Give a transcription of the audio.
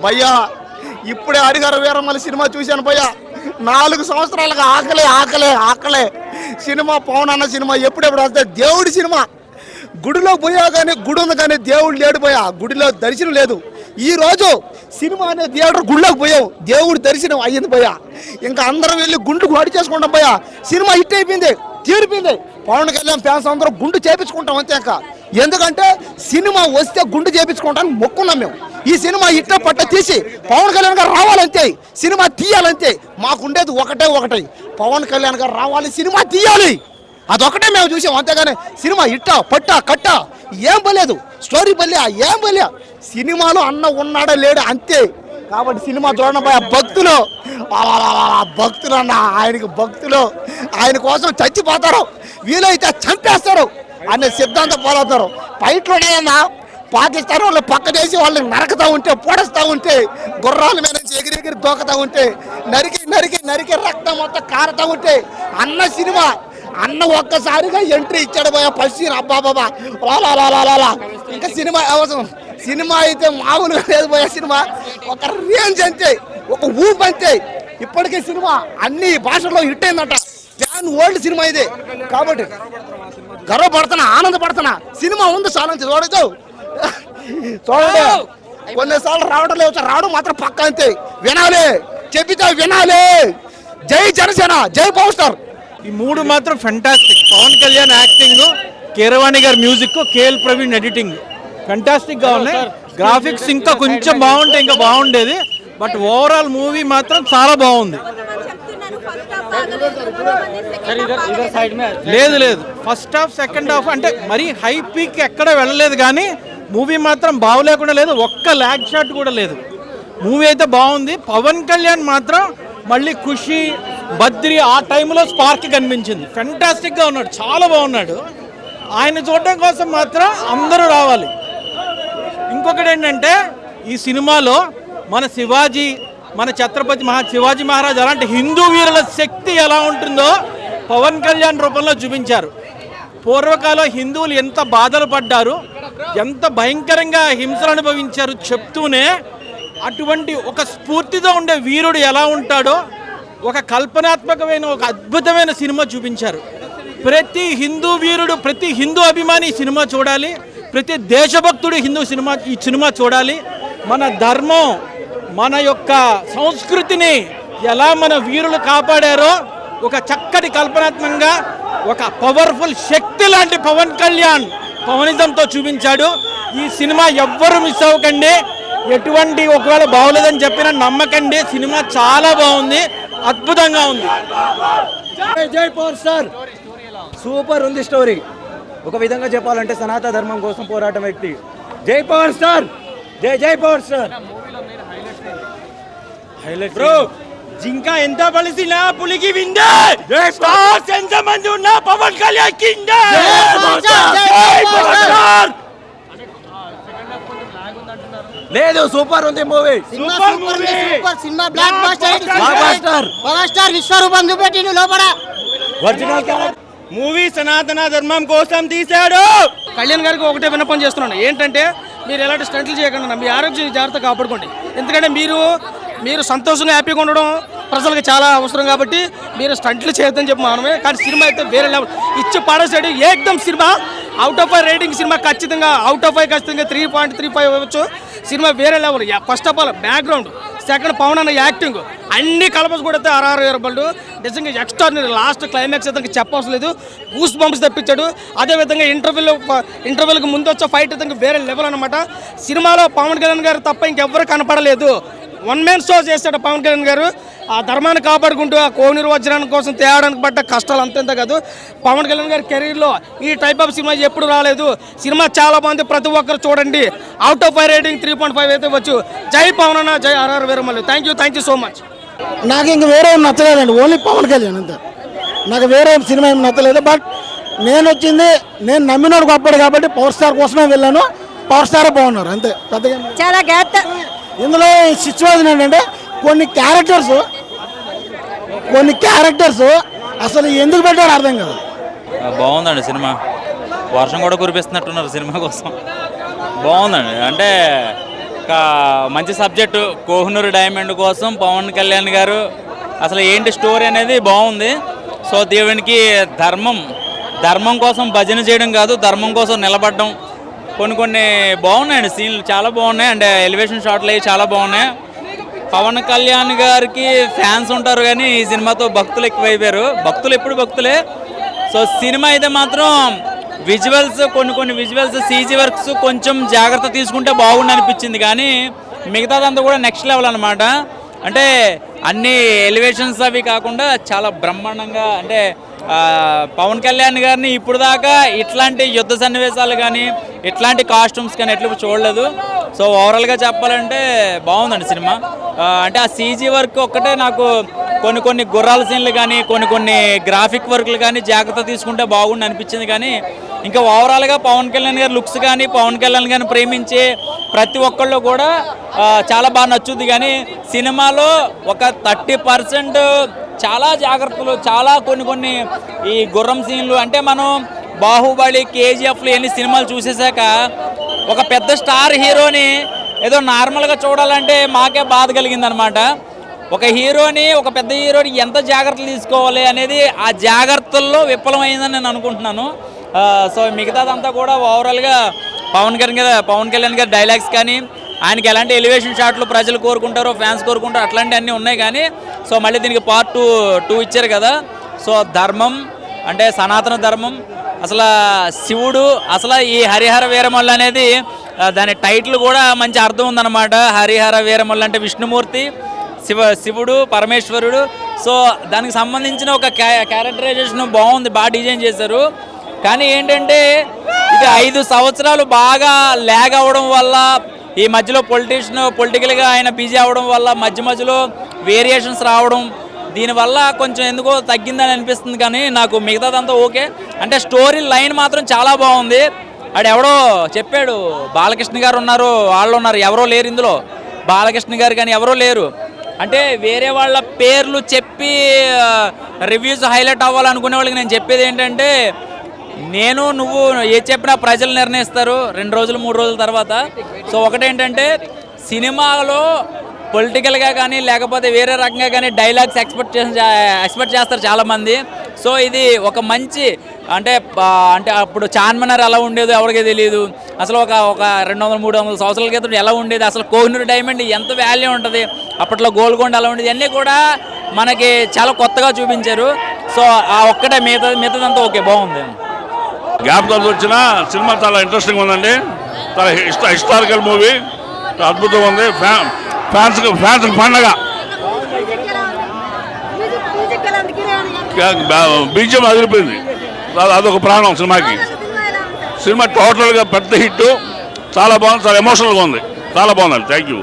భయ్యా ఇప్పుడే హరిహర వీరమల్లి సినిమా చూశాను భయ్యా. 4 సంవత్సరాలుగా ఆకలే సినిమా. పవన్ అన్న సినిమా ఎప్పుడెప్పుడు వస్తే దేవుడి సినిమా. గుడిలో పోయా కానీ గుడి ఉంది కానీ దేవుడు లేడు పోయా. గుడిలో దర్శనం లేదు. ఈరోజు సినిమా అనే థియేటర్ గుడిలోకి పోయావు, దేవుడి దర్శనం అయ్యింది పోయా. ఇంకా అందరం వెళ్ళి గుండు వాడి చేసుకుంటాం పోయా. సినిమా హిట్ అయిపోయింది, తీరిపోయింది. పవన్ కళ్యాణ్ ఫ్యాన్స్ అందరూ గుండు చేపించుకుంటాం అంతే. ఇంకా ఎందుకంటే సినిమా వస్తే గుండు చేపించుకుంటానికి మొక్కున్నాం మేము. ఈ సినిమా ఇట్ట పట్ట తీసి పవన్ కళ్యాణ్ గారు రావాలంతే, సినిమా తీయాలంతే. మాకుండేది ఒకటే పవన్ కళ్యాణ్ గారు రావాలి, సినిమా తీయాలి. అదొకటే మేము చూసాం అంతేగాని సినిమా ఇట్ట పట్ట కట్ట ఏం బలేదు, స్టోరీ బల్యా ఏం బల్యా. సినిమాలో అన్న ఉన్నాడా లేడు అంతే. కాబట్టి సినిమా చూడడం పోయా. భక్తులు అన్న ఆయనకి భక్తులు, ఆయన కోసం చచ్చిపోతారు, వీలైతే చంపేస్తారు అనే సిద్ధాంతం పోలవుతారు. ఫైట్లోనేనా పాకిస్తాన్ వాళ్ళు పక్కనేసి వాళ్ళని నరకుతూ ఉంటే, పొడస్తూ ఉంటే, గుర్రాల మీద నుంచి ఎగిరి దూకుతూ ఉంటే, నరికి రక్తం మొత్తం కారుతూ ఉంటే అన్న సినిమా. అన్న ఒక్కసారిగా ఎంట్రీ ఇచ్చాడు పోయా. ఫస్ట్ అబ్బాబాబా లాలా. ఇంకా సినిమా అవసరం. సినిమా అయితే మామూలుగా లేదు పోయా. సినిమా ఒక రేంజ్ అంతే, ఒక ఊపు అంతే. ఇప్పటికే సినిమా అన్ని భాషల్లో హిట్ అయిందట. ఫ్యాన్ ఓల్డ్ సినిమా ఇది. కాబట్టి గర్వపడుతున్నా, ఆనందపడుతున్నా. సినిమా ఉంది చాలా చూడదు. చూడండి, కొన్నిసార్లు రావడం లేదు, రావడం మాత్రం పక్క అంతే. వినాలి, చెప్పితే వినాలి. జై జనసేన, జై పవర్ స్టార్. ఈ 3 మాత్రం ఫెంటాస్టిక్. పవన్ కళ్యాణ్ యాక్టింగ్, కీరవాణి గారి music, KL Praveen editing fantastic గా ఉన్నాయి. గ్రాఫిక్స్ ఇంకా కొంచెం బాగుంటే ఇంకా బాగుండేది. బట్ ఓవరాల్ మూవీ మాత్రం చాలా బాగుంది. లేదు ఫస్ట్ హాఫ్ సెకండ్ హాఫ్ అంటే మరీ హై పీక్ ఎక్కడ వెళ్ళలేదు, కానీ మూవీ మాత్రం బాగోలేకుండా లేదు. ఒక్క ల్యాగ్ షాట్ కూడా లేదు. మూవీ అయితే బాగుంది. పవన్ కళ్యాణ్ మాత్రం మళ్ళీ ఖుషి, బద్రి ఆ టైంలో స్పార్క్ కనిపించింది. ఫెంటాస్టిక్గా ఉన్నాడు, చాలా బాగున్నాడు. ఆయన చూడడం కోసం మాత్రం అందరూ రావాలి. ఇంకొకటి ఏంటంటే ఈ సినిమాలో మన శివాజీ, మన ఛత్రపతి శివాజీ మహారాజ్ అలాంటి హిందూ వీరుల శక్తి ఎలా ఉంటుందో పవన్ కళ్యాణ్ రూపంలో చూపించారు. పూర్వకాలం హిందువులు ఎంత బాధలు పడ్డారు, ఎంత భయంకరంగా హింసలు అనుభవించారు చెప్తూనే అటువంటి ఒక స్ఫూర్తితో ఉండే వీరుడు ఎలా ఉంటాడో ఒక కల్పనాత్మకమైన ఒక అద్భుతమైన సినిమా చూపించారు. ప్రతి హిందూ వీరుడు, ప్రతి హిందూ అభిమాని ఈ సినిమా చూడాలి. ప్రతి దేశభక్తుడు ఈ సినిమా చూడాలి. మన ధర్మం, మన యొక్క సంస్కృతిని ఎలా మన వీరులు కాపాడారో ఒక చక్కటి కల్పనాత్మకంగా ఒక పవర్ఫుల్ శక్తి లాంటి పవన్ కళ్యాణ్ పవనిజంతో చూపించాడు. ఈ సినిమా ఎవ్వరూ మిస్ అవ్వకండి. ఎటువంటి ఒకవేళ బాగోలేదని చెప్పినా నమ్మకండి. సినిమా చాలా బాగుంది, అద్భుతంగా ఉంది. జై పవర్ స్టార్. సూపర్ ఉంది స్టోరీ. ఒక విధంగా చెప్పాలంటే సనాతన ధర్మం కోసం పోరాటం వ్యక్తి. జై పవర్ స్టార్, జై పవర్ స్టార్. హైలైట్ బ్రో, జింక ఎంత బలిసినా పులికి విందే. స్టార్స్ ఎంత మంది ఉన్నా పవన్ కళ్యాణ్ కిందే. లేదు, సూపర్ ఉంది మూవీ. సూపర్ సినిమా, బ్లాక్ బస్టర్. పవర్ స్టార్ విశ్వరూపం చూపెట్టిండు లోపల. ఒరిజినల్ మూవీ సనాతన ధర్మం కోసం తీశాడు. కళ్యాణ్ గారికి ఒకటే విన్నపం చేస్తున్నాను, ఏంటంటే మీరు ఎలాంటి స్టంట్లు చేయకుండా మీ ఆరోగ్యం జాగ్రత్త కాపాడుకోండి. ఎందుకంటే మీరు సంతోషంగా హ్యాపీగా ఉండడం ప్రజలకు చాలా అవసరం. కాబట్టి మీరు స్టంట్లు చేయొద్దని చెప్పి మనమే. కానీ సినిమా అయితే వేరే లెవెల్ ఇచ్చి పాడేసాడు. ఏకదమ్ సినిమా. అవుట్ ఆఫ్ 5 రేటింగ్ సినిమా ఖచ్చితంగా అవుట్ ఆఫ్ 5 ఖచ్చితంగా 3.35 ఇవ్వచ్చు. సినిమా వేరే level. First of all background, second Pawan అన్న యాక్టింగ్ అన్ని కలపస్ కూడా RRR నిజంగా ఎక్స్ట్రాడినరీ. లాస్ట్ క్లైమాక్స్ అయితే చెప్పవలసిన లేదు, గూస్ బంప్స్ తెప్పించాడు. అదేవిధంగా ఇంటర్వెల్కి ముందు వచ్చే ఫైట్ అయితే వేరే లెవెల్ అనమాట. సినిమాలో పవన్ కళ్యాణ్ గారు తప్ప ఇంకెవ్వరు కనపడలేదు. 1 మ్యాన్ షో చేశాడు పవన్ కళ్యాణ్ గారు. ఆ ధర్మాన్ని కాపాడుకుంటూ ఆ కోహినూరు వజ్రానికి కోసం తేవడానికి పడ్డ కష్టాలు అంతేంత కాదు. పవన్ కళ్యాణ్ గారి కెరీర్లో ఈ టైప్ ఆఫ్ సినిమా ఎప్పుడు రాలేదు. సినిమా చాలా బాగుంది, ప్రతి ఒక్కరు చూడండి. అవుట్ ఆఫ్ 5 రేటింగ్ 3.5 అయితే వచ్చు. జై పవన్ అన్న, జై RR Veeramalli. Thank you so much. నాకు ఇంక వేరే ఏం నచ్చలేదండి, ఓన్లీ పవన్ కళ్యాణ్ అంతే. నాకు వేరే సినిమా ఏమి నచ్చలేదు. బట్ నేను నమ్మినోడు గొప్పడు కాబట్టి పవర్ స్టార్ కోసమే వెళ్ళాను. పవర్ స్టారే బాగున్నారు అంతే. పెద్దగా చాలా గ్యాప్. ఇందులో సిచ్యువేషన్ ఏంటంటే కొన్ని క్యారెక్టర్స్ అసలు ఎందుకు పెట్టారు అర్థం కాదు. బాగుందండి సినిమా. వర్షం కూడా కురిపిస్తున్నట్టున్నారు సినిమా కోసం. బాగుందండి. అంటే ఒక మంచి సబ్జెక్టు కోహినూరు డైమండ్ కోసం పవన్ కళ్యాణ్ గారు అసలు ఏంటి స్టోరీ అనేది బాగుంది. సో దేవునికి ధర్మం కోసం భజన చేయడం కాదు, ధర్మం కోసం నిలబడడం కొన్ని బాగున్నాయండి. సీన్లు చాలా బాగున్నాయి అండ్ ఎలివేషన్ షాట్లు అవి చాలా బాగున్నాయి. పవన్ కళ్యాణ్ గారికి ఫ్యాన్స్ ఉంటారు కానీ ఈ సినిమాతో భక్తులు ఎక్కువైపోయారు. భక్తులు ఎప్పుడు భక్తులే. సో సినిమా అయితే మాత్రం విజువల్స్ కొన్ని విజువల్స్ సీజీ వర్క్స్ కొంచెం జాగ్రత్త తీసుకుంటే బాగుండి అనిపించింది, కానీ మిగతాదంతా కూడా నెక్స్ట్ లెవెల్ అనమాట. అంటే అన్ని ఎలివేషన్స్ అవి కాకుండా చాలా బ్రహ్మాండంగా, అంటే పవన్ కళ్యాణ్ గారిని ఇప్పుడు దాకా ఇట్లాంటి యుద్ధ సన్నివేశాలు కానీ ఇట్లాంటి కాస్ట్యూమ్స్ కానీ ఎట్లు చూడలేదు. సో ఓవరాల్గా చెప్పాలంటే బాగుందండి సినిమా. అంటే ఆ సీజీ వర్క్ ఒక్కటే నాకు కొన్ని గుర్రాల సీన్లు కానీ కొన్ని గ్రాఫిక్ వర్క్లు కానీ జాగ్రత్త తీసుకుంటే బాగుండి అనిపించింది, కానీ ఇంకా ఓవరాల్గా పవన్ కళ్యాణ్ గారి లుక్స్ కానీ పవన్ కళ్యాణ్ గారిని ప్రేమించే ప్రతి ఒక్కళ్ళు కూడా చాలా బాగా నచ్చుద్ది. కానీ సినిమాలో ఒక 30% చాలా జాగ్రత్తలు, చాలా కొన్ని ఈ గుర్రం సీన్లు, అంటే మనం బాహుబలి కేజీఎఫ్లు ఎన్ని సినిమాలు చూసేశాక ఒక పెద్ద స్టార్ హీరోని ఏదో నార్మల్గా చూడాలంటే మాకే బాధ కలిగిందనమాట. ఒక పెద్ద హీరోని ఎంత జాగ్రత్తలు తీసుకోవాలి అనేది ఆ జాగ్రత్తల్లో విఫలమైందని నేను అనుకుంటున్నాను. సో మిగతాదంతా కూడా ఓవరాల్గా పవన్ కళ్యాణ్ గారి డైలాగ్స్ కానీ ఆయనకి ఎలాంటి ఎలివేషన్ షాట్లు ప్రజలు కోరుకుంటారో ఫ్యాన్స్ కోరుకుంటారో అట్లాంటివి అన్నీ ఉన్నాయి. కానీ సో మళ్ళీ దీనికి పార్ట్ 2 ఇచ్చారు కదా. సో ధర్మం అంటే సనాతన ధర్మం, అసలు శివుడు, అసలు ఈ హరిహర వీరమల్లు అనేది దాని టైటిల్ కూడా మంచి అర్థం ఉందన్నమాట. హరిహర వీరమల్లు అంటే విష్ణుమూర్తి, శివుడు, పరమేశ్వరుడు. సో దానికి సంబంధించిన ఒక క్యారెక్టరైజేషన్ బాగుంది, బాగా డిజైన్ చేశారు. కానీ ఏంటంటే ఇది 5 సంవత్సరాలు బాగా ల్యాగ్ అవ్వడం వల్ల, ఈ మధ్యలో పొలిటికల్గా ఆయన బిజీ అవ్వడం వల్ల మధ్యలో వేరియేషన్స్ రావడం, దీనివల్ల కొంచెం ఎందుకో తగ్గిందని అనిపిస్తుంది. కానీ నాకు మిగతాదంతా ఓకే. అంటే స్టోరీ లైన్ మాత్రం చాలా బాగుంది. ఎవడో చెప్పాడు బాలకృష్ణ గారు ఉన్నారు, వాళ్ళు ఉన్నారు, ఎవరో లేరు ఇందులో. బాలకృష్ణ గారు కానీ ఎవరో లేరు. అంటే వేరే వాళ్ళ పేర్లు చెప్పి రివ్యూస్ హైలైట్ అవ్వాలనుకునే వాళ్ళకి నేను చెప్పేది ఏంటంటే, నువ్వు ఏ చెప్పినా ప్రజలు నిర్ణయిస్తారు 2 రోజులు 3 రోజుల తర్వాత. సో ఒకటేంటంటే సినిమాలో పొలిటికల్గా కానీ లేకపోతే వేరే రకంగా కానీ డైలాగ్స్ ఎక్స్పెక్ట్ చేస్తారు చాలామంది. సో ఇది ఒక మంచి అంటే అప్పుడు చార్మినార్ ఎలా ఉండేదో ఎవరికీ తెలియదు. అసలు ఒక 200-300 సంవత్సరాల క్రితం ఎలా ఉండేది, అసలు కోహినూరు డైమండ్ ఎంత వాల్యూ ఉంటుంది, అప్పట్లో గోల్కొండ ఎలా ఉండేది, అన్నీ కూడా మనకి చాలా కొత్తగా చూపించారు. సో ఆ ఒక్కటే మిగతాదంతా ఓకే, బాగుంది. గ్యాప్తో వచ్చిన సినిమా చాలా ఇంట్రెస్టింగ్ ఉందండి. చాలా హిస్టారికల్ మూవీ, అద్భుతంగా ఉంది. ఫ్యాన్స్ పండగ. బీజం అదిరిపోయింది, అదొక ప్రాణం సినిమాకి. సినిమా టోటల్గా పెద్ద హిట్, చాలా బాగుంది, చాలా ఎమోషనల్గా ఉంది, చాలా బాగుందండి. Thank you.